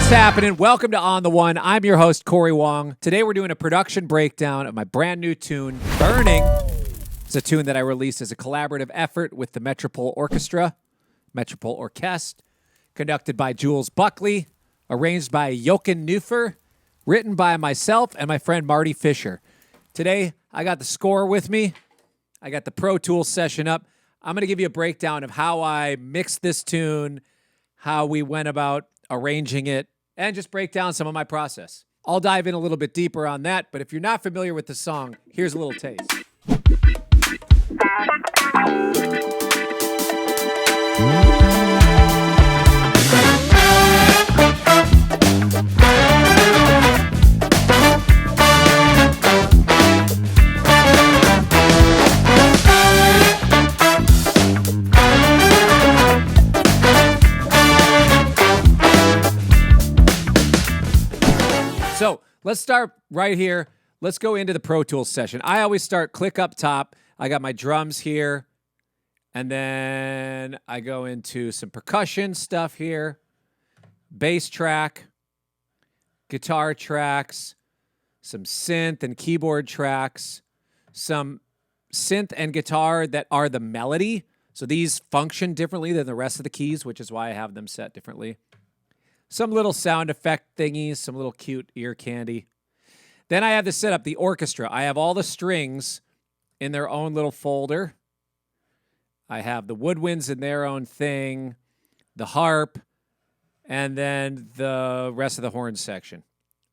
What's happening? Welcome to On the One. I'm your host, Cory Wong. Today we're doing a production breakdown of my brand new tune, Burning. It's a tune that I released as a collaborative effort with the Metropole Orchestra, Metropole Orkest, conducted by Jules Buckley, arranged by Jochen Neufer, written by myself and my friend Marty Fisher. Today, I got the score with me. I got the Pro Tools session up. I'm going to give you a breakdown of how I mixed this tune, how we went about arranging it, and just break down some of my process. I'll dive in a little bit deeper on that, but if you're not familiar with the song, here's a little taste. So let's start right here. Let's go into the Pro Tools session. I always start click up top. I got my drums here. And then I go into some percussion stuff here. Bass track. Guitar tracks. Some synth and keyboard tracks. Some synth and guitar that are the melody. So these function differently than the rest of the keys, which is why I have them set differently. Some little sound effect thingies, some little cute ear candy. Then I have to set up the orchestra. I have all the strings in their own little folder. I have the woodwinds in their own thing, the harp, and then the rest of the horn section,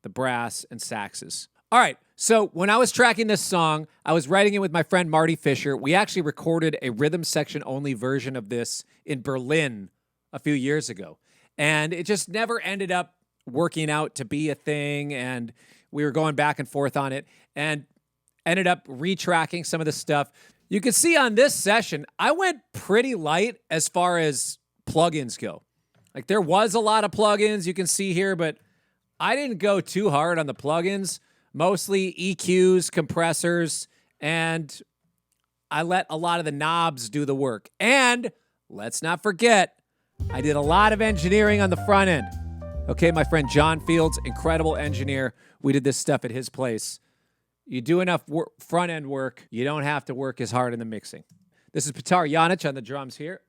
the brass and saxes. All right, so when I was tracking this song, I was writing it with my friend Marty Fisher. We actually recorded a rhythm section only version of this in Berlin a few years ago. And it just never ended up working out to be a thing, and we were going back and forth on it, and ended up retracking some of the stuff. You can see on this session, I went pretty light as far as plugins go. Like, there was a lot of plugins you can see here, but I didn't go too hard on the plugins. Mostly EQs, compressors, and I let a lot of the knobs do the work. And let's not forget, I did a lot of engineering on the front end. Okay, my friend John Fields, incredible engineer. We did this stuff at his place. You do enough front end work, you don't have to work as hard in the mixing. This is Petar Janic on the drums here.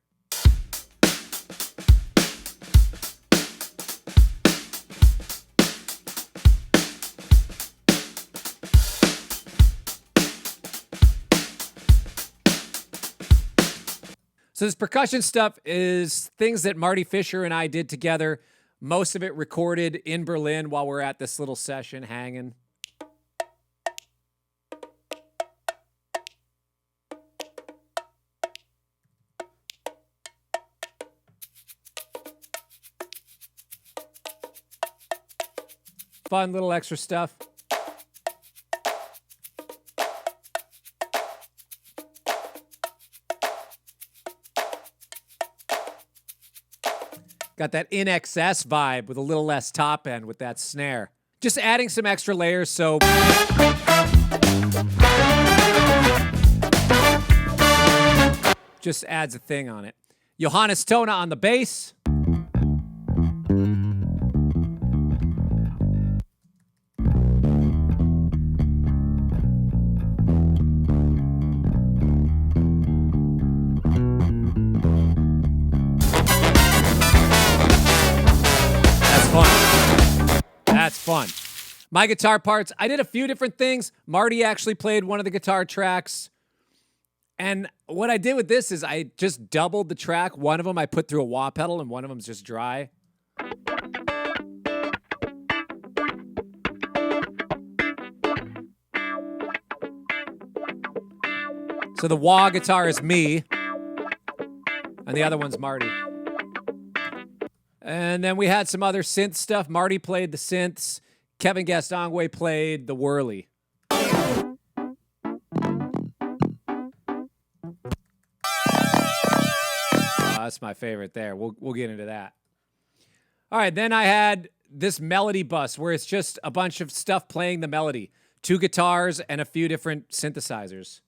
So this percussion stuff is things that Marty Fisher and I did together. Most of it recorded in Berlin while we're at this little session hanging. Fun little extra stuff. Got that in excess vibe with a little less top end with that snare. Just adding some extra layers so just adds a thing on it. Johannes Tona on the bass. That's fun. My guitar parts, I did a few different things. Marty actually played one of the guitar tracks. And what I did with this is I just doubled the track. One of them I put through a wah pedal and one of them's just dry. So the wah guitar is me, and the other one's Marty. And then we had some other synth stuff. Marty played the synths. Kevin Gastongue played the whirly. Oh, that's my favorite there. We'll get into that. All right, then I had this melody bus where it's just a bunch of stuff playing the melody. 2 guitars and a few different synthesizers.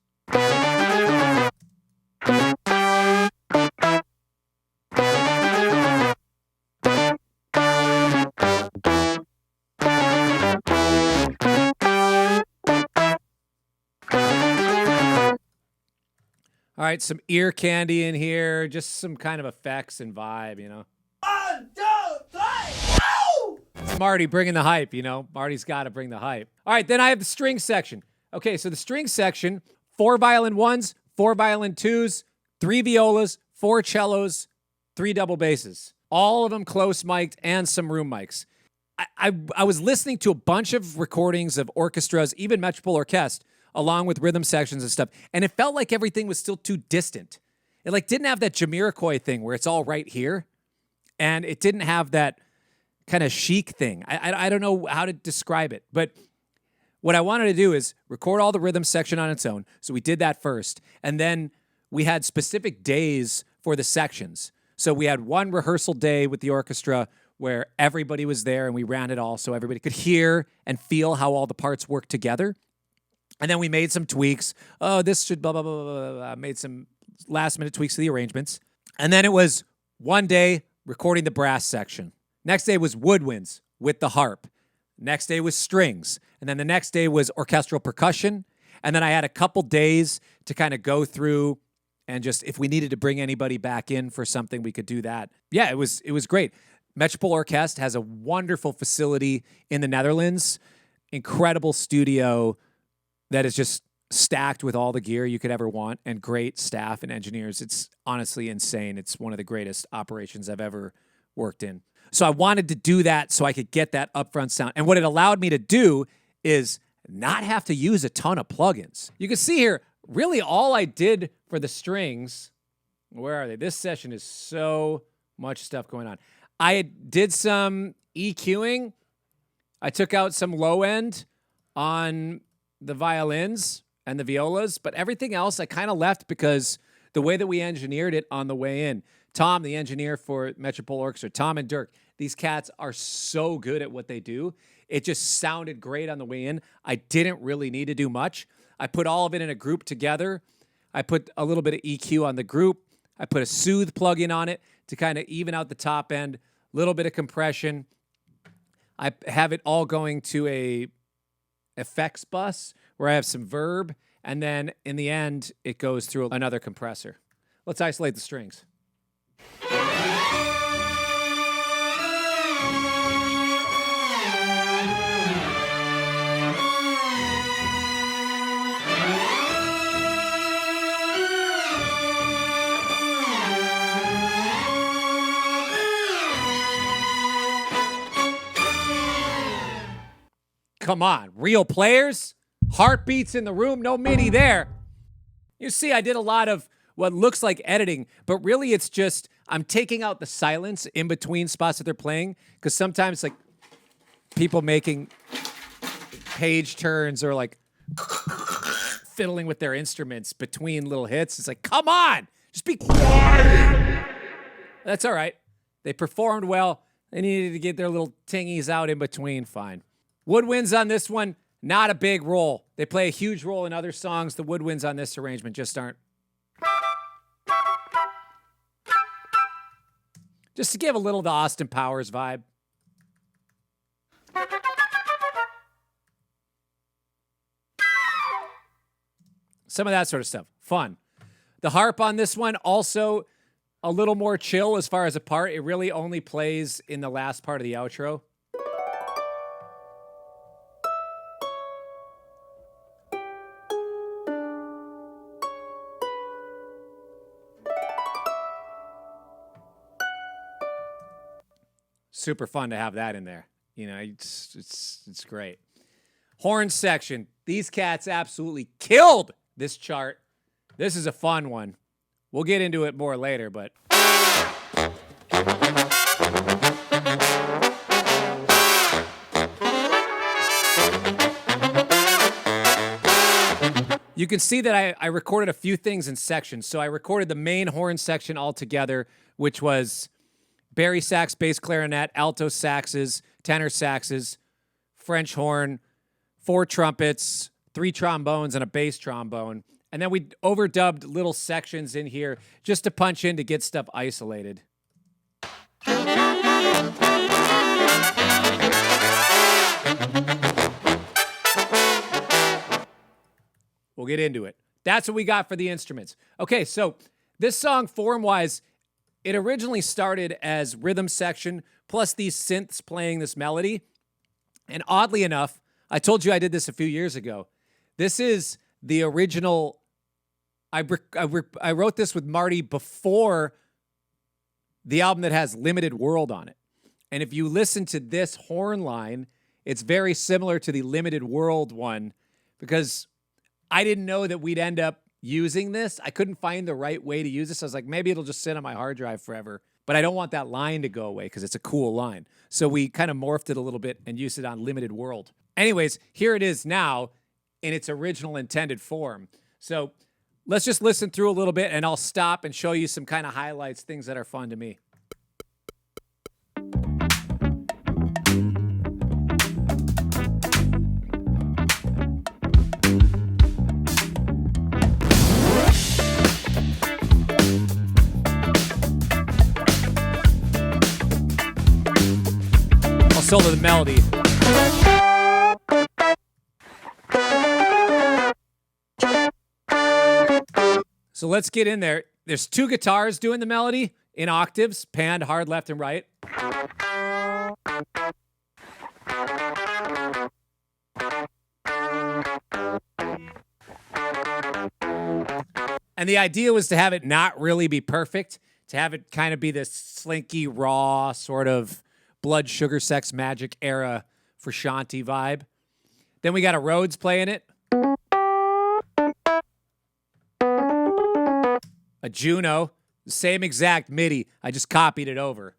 All right, some ear candy in here, just some kind of effects and vibe, you know. 1, 2, 3, ow! It's Marty bringing the hype, you know. Marty's got to bring the hype. All right, then I have the string section. Okay, so the string section, 4 violin 1s, 4 violin 2s, 3 violas, 4 cellos, 3 double basses. All of them close mic'd and some room mics. I was listening to a bunch of recordings of orchestras, even Metropole Orkest, along with rhythm sections and stuff, and it felt like everything was still too distant. It like didn't have that Jamiroquai thing where it's all right here, and it didn't have that kind of chic thing. I don't know how to describe it, but what I wanted to do is record all the rhythm section on its own. So we did that first, and then we had specific days for the sections. So we had one rehearsal day with the orchestra where everybody was there and we ran it all so everybody could hear and feel how all the parts work together. And then we made some tweaks. Oh, this should blah, blah, blah, blah, blah. Made some last minute tweaks to the arrangements. And then it was one day recording the brass section. Next day was woodwinds with the harp. Next day was strings. And then the next day was orchestral percussion. And then I had a couple days to kind of go through and just, if we needed to bring anybody back in for something, we could do that. Yeah, it was great. Metropole Orkest has a wonderful facility in the Netherlands. Incredible studio that is just stacked with all the gear you could ever want and great staff and engineers. It's honestly insane. It's one of the greatest operations I've ever worked in. So I wanted to do that so I could get that upfront sound. And what it allowed me to do is not have to use a ton of plugins. You can see here, really all I did for the strings, where are they? This session is so much stuff going on. I did some EQing. I took out some low end on the violins and the violas, but everything else I kind of left because the way that we engineered it on the way in. Tom, the engineer for Metropole Orchestra, Tom and Dirk, these cats are so good at what they do. It just sounded great on the way in. I didn't really need to do much. I put all of it in a group together. I put a little bit of EQ on the group. I put a Soothe plugin on it to kind of even out the top end, a little bit of compression. I have it all going to a effects bus where I have some verb, and then in the end, it goes through another compressor. Let's isolate the strings. Come on, real players, heartbeats in the room, no MIDI there. You see, I did a lot of what looks like editing, but really it's just I'm taking out the silence in between spots that they're playing, because sometimes like people making page turns or like fiddling with their instruments between little hits. It's like, come on, just be quiet. That's all right. They performed well. They needed to get their little tingies out in between. Fine. Woodwinds on this one, not a big role. They play a huge role in other songs. The woodwinds on this arrangement just aren't. Just to give a little the Austin Powers vibe. Some of that sort of stuff. Fun. The harp on this one, also a little more chill as far as a part. It really only plays in the last part of the outro. Super fun to have that in there. You know, it's great. Horn section. These cats absolutely killed this chart. This is a fun one. We'll get into it more later, but you can see that I recorded a few things in sections. So I recorded the main horn section all together, which was bari sax, bass clarinet, alto saxes, tenor saxes, French horn, 4 trumpets, 3 trombones, and a bass trombone. And then we overdubbed little sections in here just to punch in to get stuff isolated. We'll get into it. That's what we got for the instruments. Okay, so this song, form-wise, it originally started as rhythm section plus these synths playing this melody. And oddly enough, I told you I did this a few years ago. This is the original. I wrote this with Marty before the album that has Limited World on it. And if you listen to this horn line, it's very similar to the Limited World one because I didn't know that we'd end up using this. I couldn't find the right way to use this. I was like, maybe it'll just sit on my hard drive forever. But I don't want that line to go away because it's a cool line. So we kind of morphed it a little bit and used it on Limited World. Anyways, here it is now in its original intended form. So let's just listen through a little bit and I'll stop and show you some kind of highlights, things that are fun to me. I'll solo the melody. So let's get in there. There's two guitars doing the melody in octaves, panned hard left and right. And the idea was to have it not really be perfect, to have it kind of be this slinky, raw, sort of blood, sugar, sex, magic era for Shanti vibe. Then we got a Rhodes playing it. A Juno, the same exact MIDI. I just copied it over.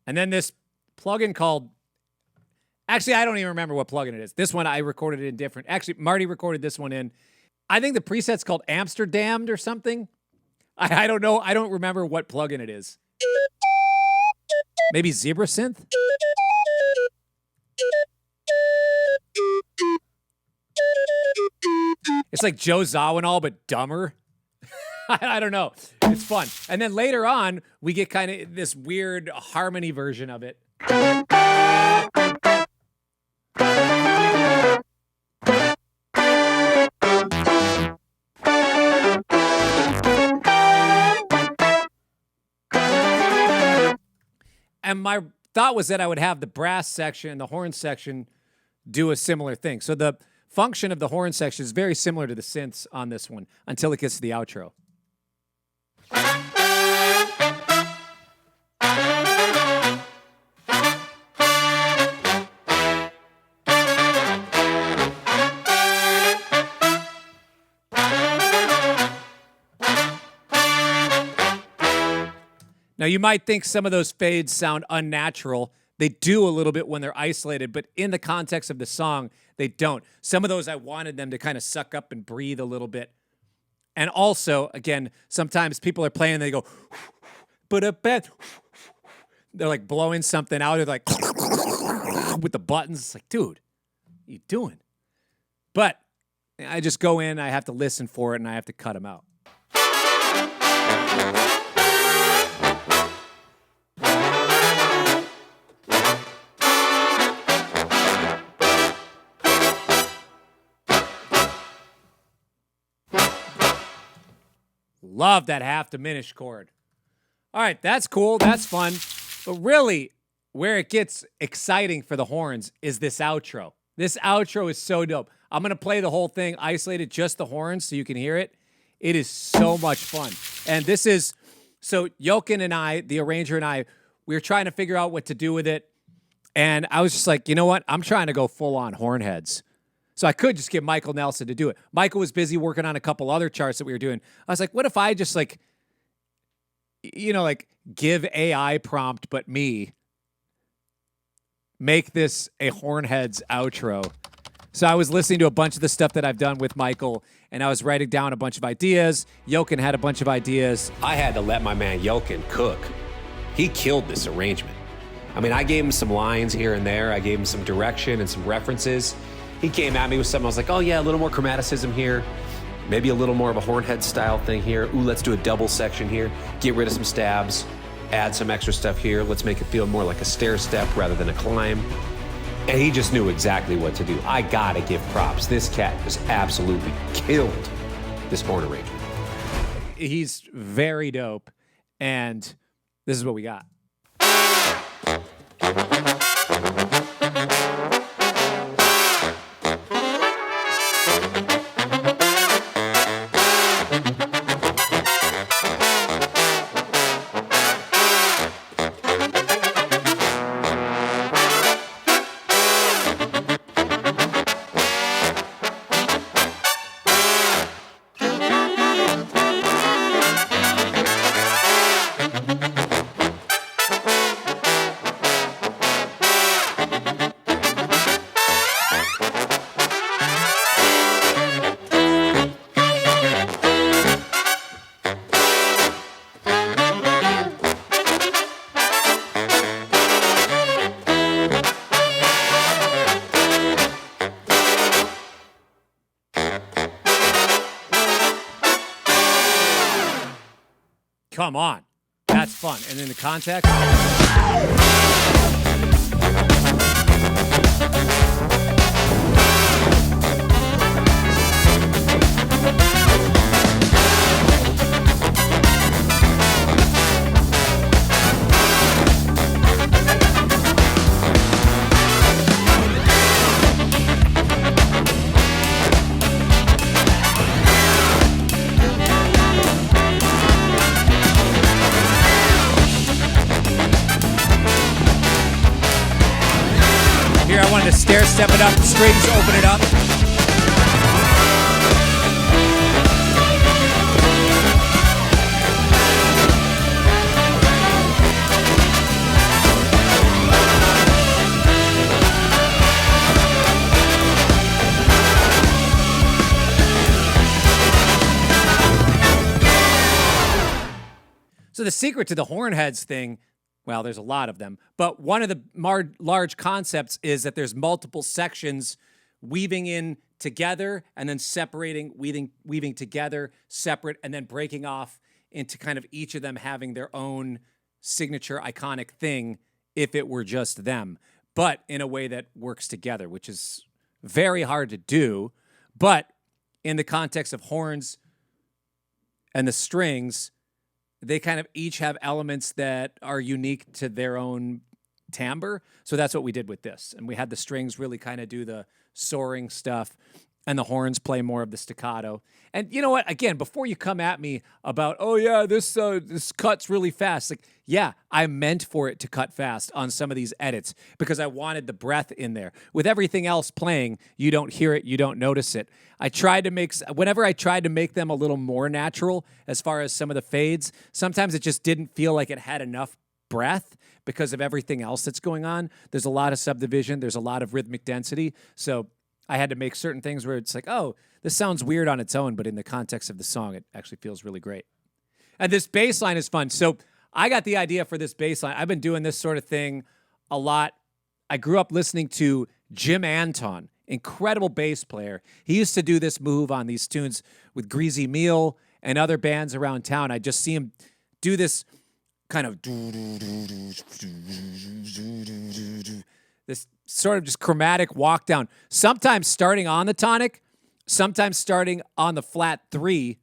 And then this plugin called, actually, I don't even remember what plugin it is. This one I recorded it in different. Actually, Marty recorded this one in. I think the preset's called Amsterdammed or something. I don't know. I don't remember what plugin it is. Maybe Zebra Synth? It's like Joe Zawinul, but dumber. I don't know. It's fun. And then later on, we get kind of this weird harmony version of it. And my thought was that I would have the brass section and the horn section do a similar thing. So the function of the horn section is very similar to the synths on this one until it gets to the outro. Now, you might think some of those fades sound unnatural. They do a little bit when they're isolated, but in the context of the song, they don't. Some of those I wanted them to kind of suck up and breathe a little bit. And also, again, sometimes people are playing and they go, but a bit. They're like blowing something out. They're like with the buttons. It's like, dude, what are you doing? But I just go in, I have to listen for it, and I have to cut them out. Love that half diminished chord. All right, that's cool. That's fun. But really, where it gets exciting for the horns is this outro. This outro is so dope. I'm going to play the whole thing, isolated just the horns so you can hear it. It is so much fun. And this is, so Jochen and I, the arranger and I, we were trying to figure out what to do with it. And I was just like, you know what? I'm trying to go full on horn heads. So I could just get Michael Nelson to do it. Michael was busy working on a couple other charts that we were doing. I was like, what if I just like, you know, like give AI prompt, but me make this a Hornheads outro. So I was listening to a bunch of the stuff that I've done with Michael, and I was writing down a bunch of ideas. Jochen had a bunch of ideas. I had to let my man Jochen cook. He killed this arrangement. I mean, I gave him some lines here and there. I gave him some direction and some references. He came at me with something. I was like, oh yeah, a little more chromaticism here. Maybe a little more of a Hornhead style thing here. Ooh, let's do a double section here. Get rid of some stabs. add some extra stuff here. Let's make it feel more like a stair step rather than a climb. And he just knew exactly what to do. I gotta give props. This cat just absolutely killed this horn arrangement. He's very dope, and this is what we got. Come on. That's fun. And in the context. Here I wanted to stair step it up, the strings, open it up. So the secret to the horn heads thing, well, there's a lot of them, but one of the large concepts is that there's multiple sections weaving in together and then separating, weaving together, separate, and then breaking off into kind of each of them having their own signature iconic thing if it were just them, but in a way that works together, which is very hard to do. But in the context of horns and the strings, they kind of each have elements that are unique to their own timbre. So that's what we did with this. And we had the strings really kind of do the soaring stuff and the horns play more of the staccato. And you know what? Again, before you come at me about, oh yeah, this cuts really fast. Like, yeah, I meant for it to cut fast on some of these edits because I wanted the breath in there. With everything else playing, you don't hear it, you don't notice it. Whenever I tried to make them a little more natural as far as some of the fades, sometimes it just didn't feel like it had enough breath because of everything else that's going on. There's a lot of subdivision, there's a lot of rhythmic density. So I had to make certain things where it's like, oh, this sounds weird on its own, but in the context of the song, it actually feels really great. And this bass line is fun. So I got the idea for this bass line. I've been doing this sort of thing a lot. I grew up listening to Jim Anton, incredible bass player. He used to do this move on these tunes with Greasy Meal and other bands around town. I just see him do this kind of this sort of just chromatic walk down, sometimes starting on the tonic, sometimes starting on the flat 3.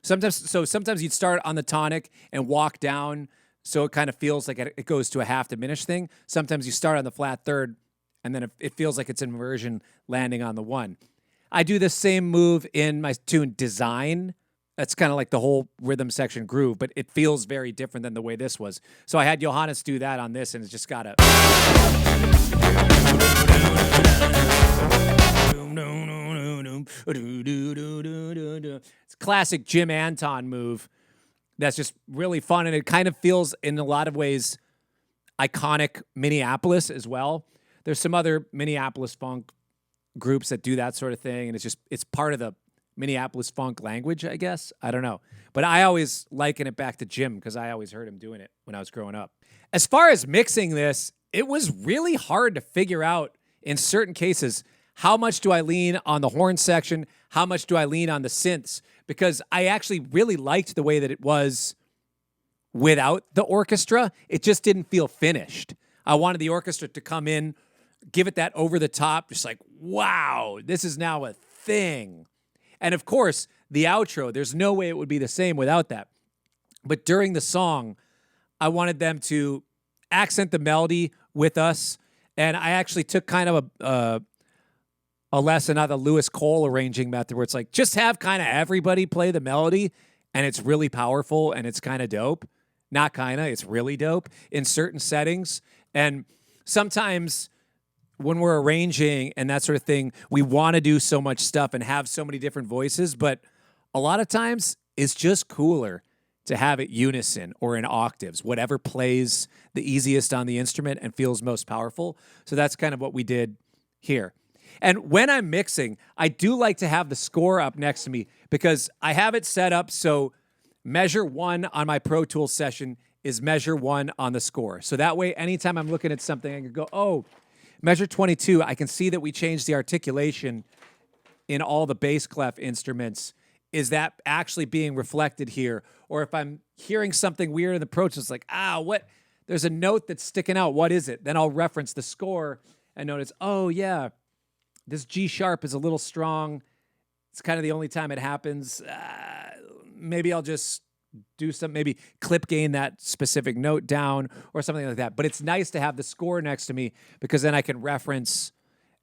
Sometimes you'd start on the tonic and walk down so it kind of feels like it goes to a half diminished thing. Sometimes you start on the flat 3rd and then it feels like it's inversion landing on the 1. I do the same move in my tune Design. That's kind of like the whole rhythm section groove, but it feels very different than the way this was. So I had Johannes do that on this, and it's just got a... It's a classic Jim Anton move that's just really fun, and it kind of feels, in a lot of ways, iconic Minneapolis as well. There's some other Minneapolis funk groups that do that sort of thing, and it's part of the Minneapolis funk language, I guess. I don't know. But I always liken it back to Jim because I always heard him doing it when I was growing up. As far as mixing this, it was really hard to figure out in certain cases, how much do I lean on the horn section? How much do I lean on the synths? Because I actually really liked the way that it was without the orchestra. It just didn't feel finished. I wanted the orchestra to come in, give it that over the top, just like, wow, this is now a thing. And of course, the outro, there's no way it would be the same without that. But during the song, I wanted them to accent the melody with us. And I actually took kind of a lesson out of the Lewis Cole arranging method where it's like, just have kind of everybody play the melody and it's really powerful and it's kind of dope. Not kind of, it's really dope in certain settings. And sometimes when we're arranging and that sort of thing, we want to do so much stuff and have so many different voices, but a lot of times it's just cooler to have it unison or in octaves, whatever plays the easiest on the instrument and feels most powerful. So that's kind of what we did here. And when I'm mixing, I do like to have the score up next to me because I have it set up so measure 1 on my Pro Tools session is measure 1 on the score. So that way, anytime I'm looking at something, I can go, oh, measure 22, I can see that we changed the articulation in all the bass clef instruments. Is that actually being reflected here? Or if I'm hearing something weird in the Pro Tools, like, what? There's a note that's sticking out. What is it? Then I'll reference the score and notice, oh, yeah, this G sharp is a little strong. It's kind of the only time it happens. Maybe I'll just do some, maybe clip gain that specific note down or something like that. But it's nice to have the score next to me because then I can reference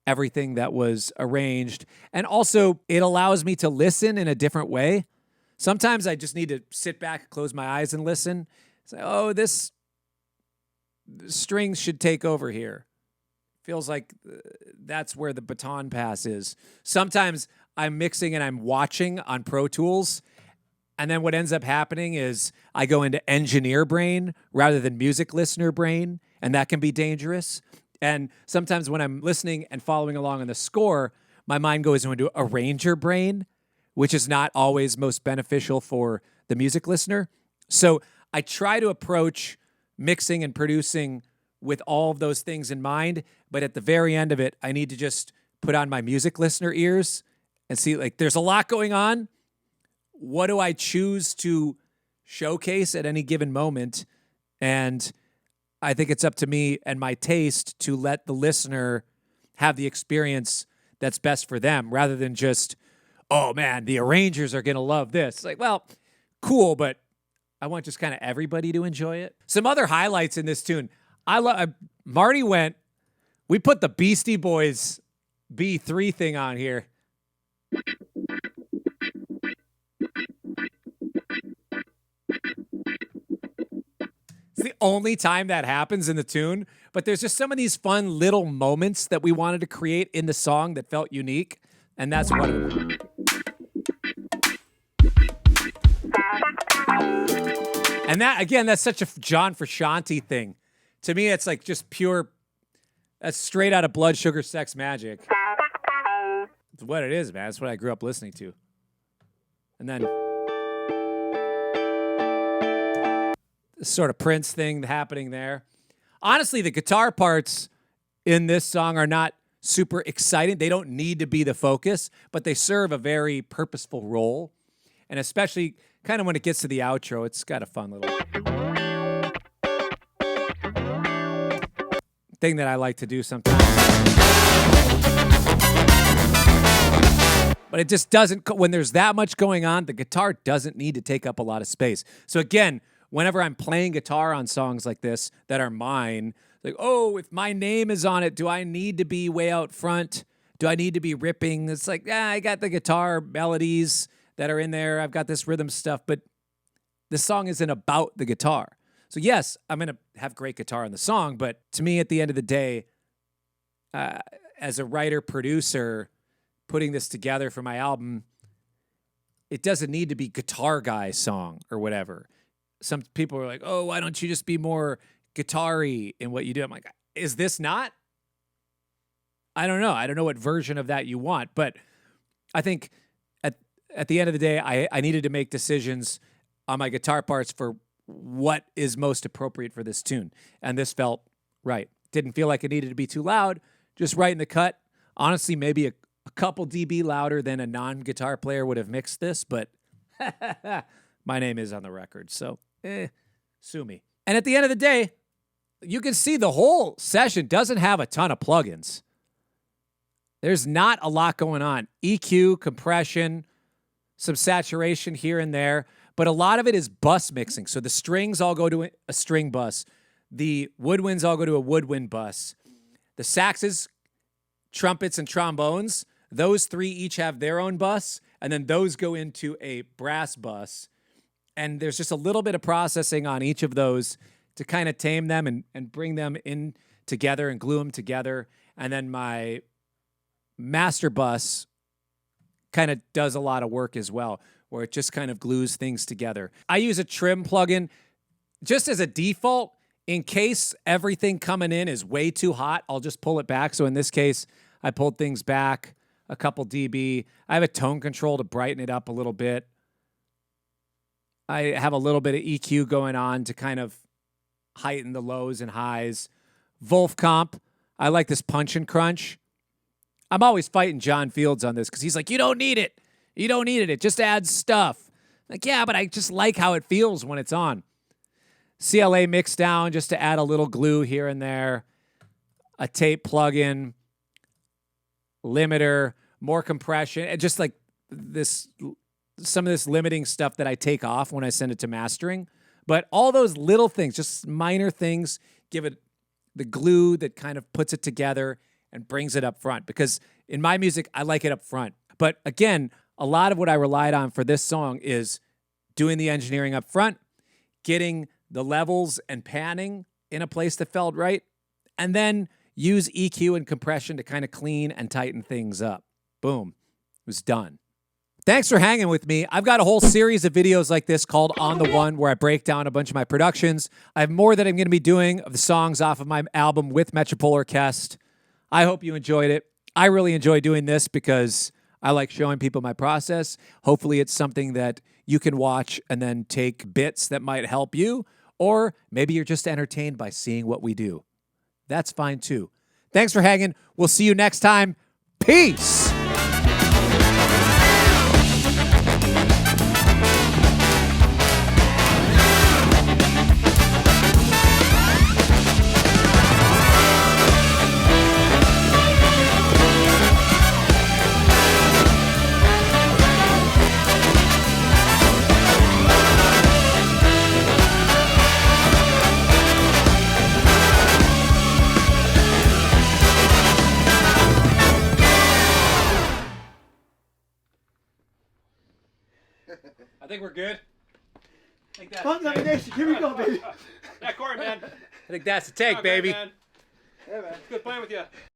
everything that was arranged. And also, it allows me to listen in a different way. Sometimes I just need to sit back, close my eyes, and listen. Say, oh, this strings should take over here. Feels like that's where the baton pass is. Sometimes I'm mixing and I'm watching on Pro Tools, and then what ends up happening is I go into engineer brain rather than music listener brain, and that can be dangerous. And sometimes when I'm listening and following along on the score, my mind goes into arranger brain, which is not always most beneficial for the music listener. So I try to approach mixing and producing with all of those things in mind, but at the very end of it, I need to just put on my music listener ears and see, like, there's a lot going on. What do I choose to showcase at any given moment? And I think it's up to me and my taste to let the listener have the experience that's best for them rather than just, oh man, the arrangers are going to love this. Like, well, cool, but I want just kind of everybody to enjoy it. Some other highlights in this tune. Marty we put the Beastie Boys B3 thing on here. It's the only time that happens in the tune, but there's just some of these fun little moments that we wanted to create in the song that felt unique, and that's one of them. And that, again, that's such a John Frusciante thing. To me, it's like just pure, that's straight out of Blood, Sugar, Sex, Magic. It's what it is, man. It's what I grew up listening to. And then this sort of Prince thing happening there. Honestly, the guitar parts in this song are not super exciting. They don't need to be the focus, but they serve a very purposeful role. And especially kind of when it gets to the outro, it's got a fun little thing that I like to do sometimes. But it just doesn't, when there's that much going on, the guitar doesn't need to take up a lot of space. So again, whenever I'm playing guitar on songs like this that are mine, like, oh, if my name is on it, do I need to be way out front? Do I need to be ripping? It's like, I got the guitar melodies that are in there. I've got this rhythm stuff, but the song isn't about the guitar. So yes, I'm going to have great guitar in the song, but to me, at the end of the day, as a writer, producer, putting this together for my album, it doesn't need to be guitar guy song or whatever. Some people are like, oh, why don't you just be more guitar-y in what you do? I'm like, is this not? I don't know. I don't know what version of that you want, but I think at the end of the day, I needed to make decisions on my guitar parts for what is most appropriate for this tune. And this felt right. Didn't feel like it needed to be too loud, just right in the cut. Honestly, maybe a couple dB louder than a non-guitar player would have mixed this, but my name is on the record, so Sue me. And at the end of the day, you can see the whole session doesn't have a ton of plugins. There's not a lot going on. EQ, compression, some saturation here and there, but a lot of it is bus mixing. So the strings all go to a string bus. The woodwinds all go to a woodwind bus. The saxes, trumpets, and trombones, those three each have their own bus, and then those go into a brass bus. And there's just a little bit of processing on each of those to kind of tame them and bring them in together and glue them together. And then my master bus kind of does a lot of work as well, where it just kind of glues things together. I use a trim plugin just as a default. In case everything coming in is way too hot, I'll just pull it back. So in this case, I pulled things back a couple dB. I have a tone control to brighten it up a little bit. I have a little bit of EQ going on to kind of heighten the lows and highs. Wolf comp, I like this punch and crunch. I'm always fighting John Fields on this because he's like, you don't need it. You don't need it. It just adds stuff. Like, yeah, but I just like how it feels when it's on. CLA mix down just to add a little glue here and there. A tape plug-in. Limiter. More compression. And just like this, some of this limiting stuff that I take off when I send it to mastering. But all those little things, just minor things, give it the glue that kind of puts it together and brings it up front. Because in my music, I like it up front. But again, a lot of what I relied on for this song is doing the engineering up front, getting the levels and panning in a place that felt right, and then use EQ and compression to kind of clean and tighten things up. Boom. It was done. Thanks for hanging with me. I've got a whole series of videos like this called On The One, where I break down a bunch of my productions. I have more that I'm going to be doing of the songs off of my album with Metropole Orkest. I hope you enjoyed it. I really enjoy doing this because I like showing people my process. Hopefully it's something that you can watch and then take bits that might help you, or maybe you're just entertained by seeing what we do. That's fine too. Thanks for hanging. We'll see you next time. Peace. I think we're good. I think that's the take. Here we go, baby. Yeah, Cory, man. I think that's the take, All right, baby. man. Yeah, man. Good playing with you.